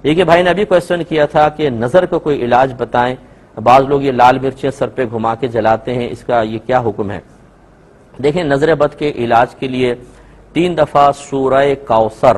ایک بھائی نے ابھی کوشچن کیا تھا کہ نظر کا کوئی علاج بتائیں، بعض لوگ یہ لال مرچیں سر پہ گھما کے جلاتے ہیں، اس کا یہ کیا حکم ہے؟ دیکھیں، نظر بد کے علاج کے لیے 3 دفعہ سورہ کوثر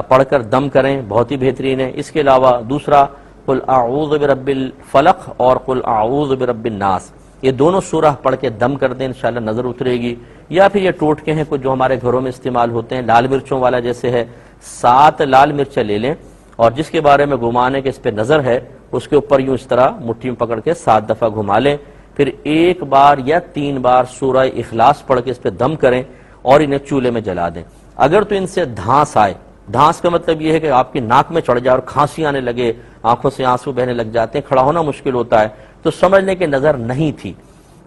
پڑھ کر دم کریں، بہت ہی بہترین ہے۔ اس کے علاوہ دوسرا قل اعوذ برب الفلق اور قل اعوذ برب الناس، یہ دونوں سورہ پڑھ کے دم کر دیں، انشاءاللہ نظر اترے گی۔ یا پھر یہ ٹوٹکے ہیں کچھ جو ہمارے گھروں میں استعمال ہوتے ہیں، لال مرچوں والا جیسے ہے، 7 لال مرچیں لے لیں اور جس کے بارے میں گمان ہے کہ اس پہ نظر ہے، اس کے اوپر یوں اس طرح مٹھی میں پکڑ کے 7 دفعہ گھما لیں، پھر 1 بار یا 3 بار سورہ اخلاص پڑھ کے اس پہ دم کریں اور انہیں چولہے میں جلا دیں۔ اگر تو ان سے دھانس آئے، دھانس کا مطلب یہ ہے کہ آپ کی ناک میں چڑھ جائے اور کھانسی آنے لگے، آنکھوں سے آنسو بہنے لگ جاتے ہیں، کھڑا ہونا مشکل ہوتا ہے، تو سمجھ لیں کہ نظر نہیں تھی،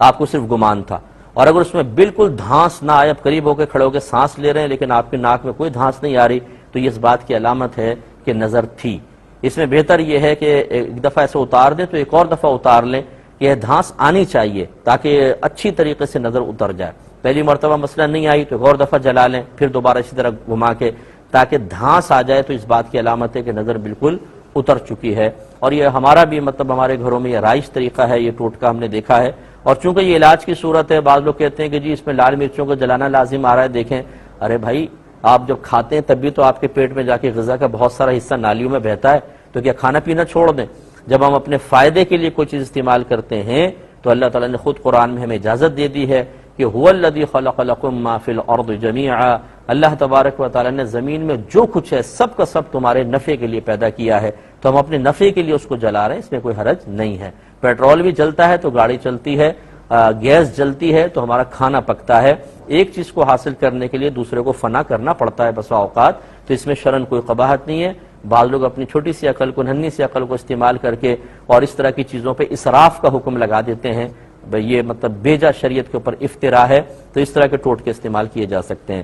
آپ کو صرف گمان تھا۔ اور اگر اس میں بالکل دھانس نہ آئے، آپ قریب ہو کے کھڑے ہو کے سانس لے رہے ہیں لیکن آپ کی ناک میں کوئی دھانس نہیں آ رہی، تو یہ اس بات کی علامت ہے کہ نظر تھی۔ اس میں بہتر یہ ہے کہ ایک دفعہ ایسے اتار دیں تو ایک اور دفعہ اتار لیں، یہ دھانس آنی چاہیے تاکہ اچھی طریقے سے نظر اتر جائے۔ پہلی مرتبہ مثلا نہیں آئی تو ایک اور دفعہ جلا لیں، پھر دوبارہ اسی طرح گھما کے، تاکہ دھانس آ جائے تو اس بات کی علامت ہے کہ نظر بالکل اتر چکی ہے۔ اور یہ ہمارا بھی مطلب ہمارے گھروں میں یہ رائج طریقہ ہے، یہ ٹوٹکا ہم نے دیکھا ہے۔ اور چونکہ یہ علاج کی صورت ہے، بعض لوگ کہتے ہیں کہ جی اس میں لال مرچوں کو جلانا لازم آ رہا ہے۔ دیکھیں، ارے بھائی، آپ جب کھاتے ہیں تب بھی تو آپ کے پیٹ میں جا کے غذا کا بہت سارا حصہ نالیوں میں بہتا ہے، تو کیا کھانا پینا چھوڑ دیں؟ جب ہم اپنے فائدے کے لیے کوئی چیز استعمال کرتے ہیں تو اللہ تعالیٰ نے خود قرآن میں ہمیں اجازت دے دی ہے کہ هو الذی خلق لکم ما فی الارض جمیعا، اللہ تبارک و تعالیٰ نے زمین میں جو کچھ ہے سب کا سب تمہارے نفع کے لیے پیدا کیا ہے، تو ہم اپنے نفع کے لیے اس کو جلا رہے ہیں، اس میں کوئی حرج نہیں ہے۔ پیٹرول بھی جلتا ہے تو گاڑی چلتی ہے، گیس جلتی ہے تو ہمارا کھانا پکتا ہے۔ ایک چیز کو حاصل کرنے کے لیے دوسرے کو فنا کرنا پڑتا ہے بسا اوقات، تو اس میں شرعاً کوئی قباحت نہیں ہے۔ بعض لوگ اپنی چھوٹی سی عقل کو، ننھی سی عقل کو استعمال کر کے اور اس طرح کی چیزوں پہ اسراف کا حکم لگا دیتے ہیں، یہ مطلب بیجا شریعت کے اوپر افتراء ہے، تو اس طرح کے ٹوٹکے استعمال کیے جا سکتے ہیں۔